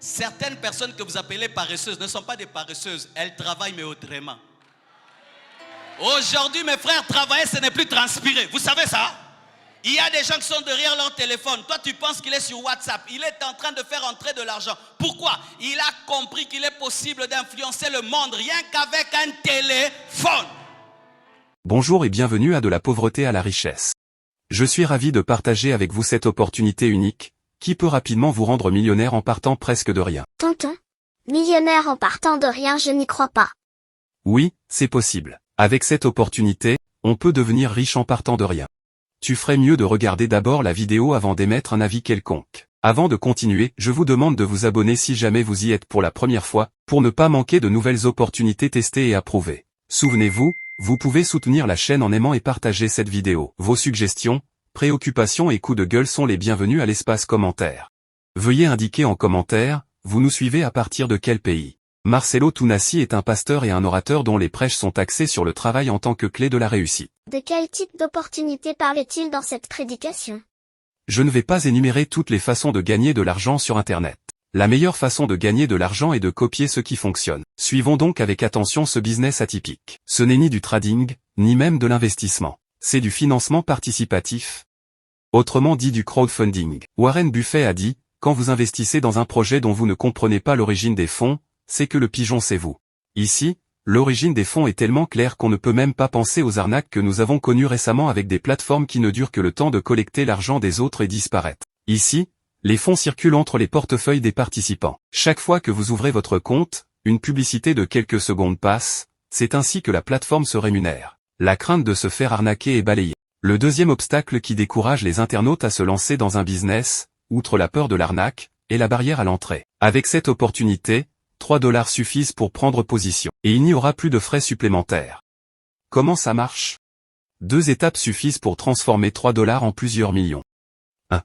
Certaines personnes que vous appelez paresseuses ne sont pas des paresseuses. Elles travaillent mais autrement. Aujourd'hui, mes frères, travailler, ce n'est plus transpirer. Vous savez ça? Il y a des gens qui sont derrière leur téléphone. Toi, tu penses qu'il est sur WhatsApp. Il est en train de faire entrer de l'argent. Pourquoi? Il a compris qu'il est possible d'influencer le monde rien qu'avec un téléphone. Bonjour et bienvenue à De la pauvreté à la richesse. Je suis ravi de partager avec vous cette opportunité unique, qui peut rapidement vous rendre millionnaire en partant presque de rien. Tonton, millionnaire en partant de rien, je n'y crois pas. Oui, c'est possible. Avec cette opportunité, on peut devenir riche en partant de rien. Tu ferais mieux de regarder d'abord la vidéo avant d'émettre un avis quelconque. Avant de continuer, je vous demande de vous abonner si jamais vous y êtes pour la première fois, pour ne pas manquer de nouvelles opportunités testées et approuvées. Souvenez-vous, vous pouvez soutenir la chaîne en aimant et partager cette vidéo. Vos suggestions, préoccupations et coups de gueule sont les bienvenus à l'espace commentaire. Veuillez indiquer en commentaire, vous nous suivez à partir de quel pays. Marcelo Tounassi est un pasteur et un orateur dont les prêches sont axés sur le travail en tant que clé de la réussite. De quel type d'opportunité parle-t-il dans cette prédication? Je ne vais pas énumérer toutes les façons de gagner de l'argent sur Internet. La meilleure façon de gagner de l'argent est de copier ce qui fonctionne. Suivons donc avec attention ce business atypique. Ce n'est ni du trading, ni même de l'investissement. C'est du financement participatif. Autrement dit du crowdfunding. Warren Buffett a dit, quand vous investissez dans un projet dont vous ne comprenez pas l'origine des fonds, c'est que le pigeon c'est vous. Ici, l'origine des fonds est tellement claire qu'on ne peut même pas penser aux arnaques que nous avons connues récemment avec des plateformes qui ne durent que le temps de collecter l'argent des autres et disparaître. Ici, les fonds circulent entre les portefeuilles des participants. Chaque fois que vous ouvrez votre compte, une publicité de quelques secondes passe, c'est ainsi que la plateforme se rémunère. La crainte de se faire arnaquer est balayée. Le deuxième obstacle qui décourage les internautes à se lancer dans un business, outre la peur de l'arnaque, est la barrière à l'entrée. Avec cette opportunité, 3 $ suffisent pour prendre position. Et il n'y aura plus de frais supplémentaires. Comment ça marche? 2 étapes suffisent pour transformer 3 $ en plusieurs millions. 1.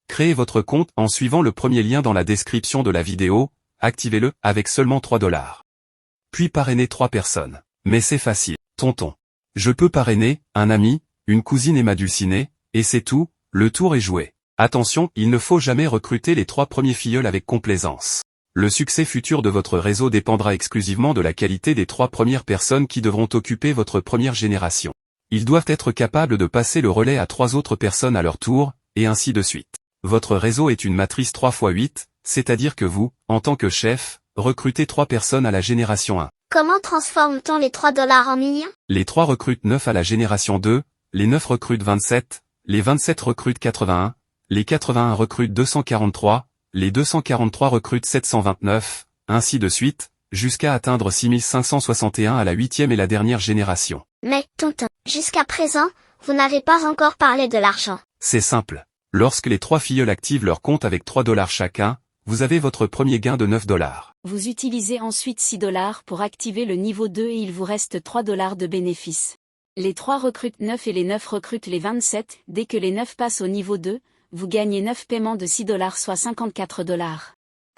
Créez votre compte en suivant le premier lien dans la description de la vidéo, activez-le avec seulement 3 $. Puis parrainez 3 personnes. Mais c'est facile, tonton. Je peux parrainer un ami, une cousine et ma dulcinée, et c'est tout, le tour est joué. Attention, il ne faut jamais recruter les 3 premiers filleuls avec complaisance. Le succès futur de votre réseau dépendra exclusivement de la qualité des 3 premières personnes qui devront occuper votre première génération. Ils doivent être capables de passer le relais à 3 autres personnes à leur tour, et ainsi de suite. Votre réseau est une matrice 3x8, c'est-à-dire que vous, en tant que chef, recrutez 3 personnes à la génération 1. Comment transforme-t-on les 3 $ en millions? Les 3 recrutent 9 à la génération 2, les 9 recrutent 27, les 27 recrutent 81, les 81 recrutent 243, les 243 recrutent 729, ainsi de suite, jusqu'à atteindre 6561 à la 8e et la dernière génération. Mais, tonton, jusqu'à présent, vous n'avez pas encore parlé de l'argent. C'est simple. Lorsque les 3 filleuls activent leur compte avec 3 $ chacun, vous avez votre premier gain de 9 $. Vous utilisez ensuite 6 $ pour activer le niveau 2 et il vous reste 3 $ de bénéfice. Les 3 recrutent 9 et les 9 recrutent les 27, dès que les 9 passent au niveau 2, vous gagnez 9 paiements de 6 $, soit 54 $.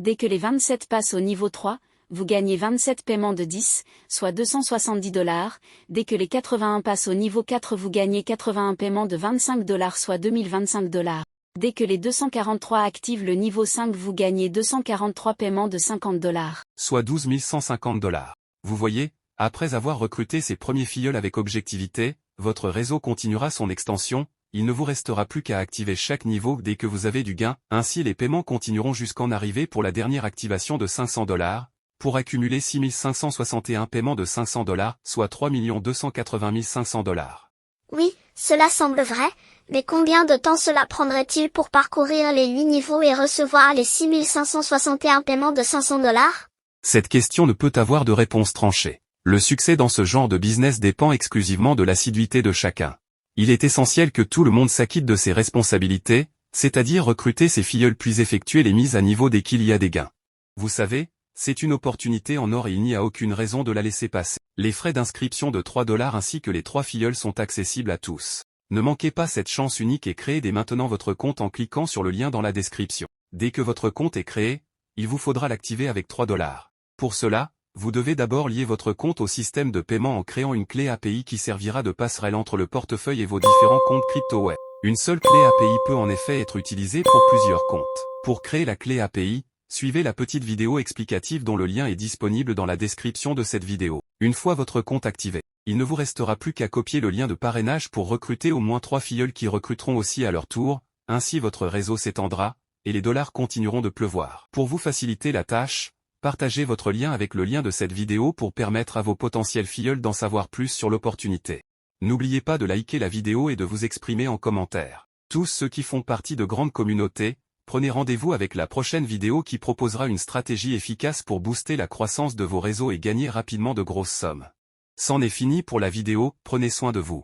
Dès que les 27 passent au niveau 3, vous gagnez 27 paiements de 10, soit 270 $. Dès que les 81 passent au niveau 4, vous gagnez 81 paiements de 25 $, soit 2025 $. Dès que les 243 activent le niveau 5, vous gagnez 243 paiements de 50 $. Soit 12 150 $. Vous voyez, après avoir recruté ces premiers filleuls avec objectivité, votre réseau continuera son extension. Il ne vous restera plus qu'à activer chaque niveau dès que vous avez du gain, ainsi les paiements continueront jusqu'en arriver pour la dernière activation de 500 $, pour accumuler 6561 paiements de 500 $, soit 3 280 500 $. Oui, cela semble vrai, mais combien de temps cela prendrait-il pour parcourir les 8 niveaux et recevoir les 6561 paiements de 500 $? Cette question ne peut avoir de réponse tranchée. Le succès dans ce genre de business dépend exclusivement de l'assiduité de chacun. Il est essentiel que tout le monde s'acquitte de ses responsabilités, c'est-à-dire recruter ses filleuls puis effectuer les mises à niveau dès qu'il y a des gains. Vous savez, c'est une opportunité en or et il n'y a aucune raison de la laisser passer. Les frais d'inscription de 3 $ ainsi que les 3 filleuls sont accessibles à tous. Ne manquez pas cette chance unique et créez dès maintenant votre compte en cliquant sur le lien dans la description. Dès que votre compte est créé, il vous faudra l'activer avec 3 $. Pour cela, vous devez d'abord lier votre compte au système de paiement en créant une clé API qui servira de passerelle entre le portefeuille et vos différents comptes crypto-web. Une seule clé API peut en effet être utilisée pour plusieurs comptes. Pour créer la clé API, Suivez la petite vidéo explicative dont le lien est disponible dans la description de cette vidéo. Une fois votre compte activé, il ne vous restera plus qu'à copier le lien de parrainage pour recruter au moins 3 filleuls qui recruteront aussi à leur tour, ainsi votre réseau s'étendra, et les dollars continueront de pleuvoir. Pour vous faciliter la tâche, partagez votre lien avec le lien de cette vidéo pour permettre à vos potentiels filleuls d'en savoir plus sur l'opportunité. N'oubliez pas de liker la vidéo et de vous exprimer en commentaire. Tous ceux qui font partie de grandes communautés, prenez rendez-vous avec la prochaine vidéo qui proposera une stratégie efficace pour booster la croissance de vos réseaux et gagner rapidement de grosses sommes. C'en est fini pour la vidéo, prenez soin de vous.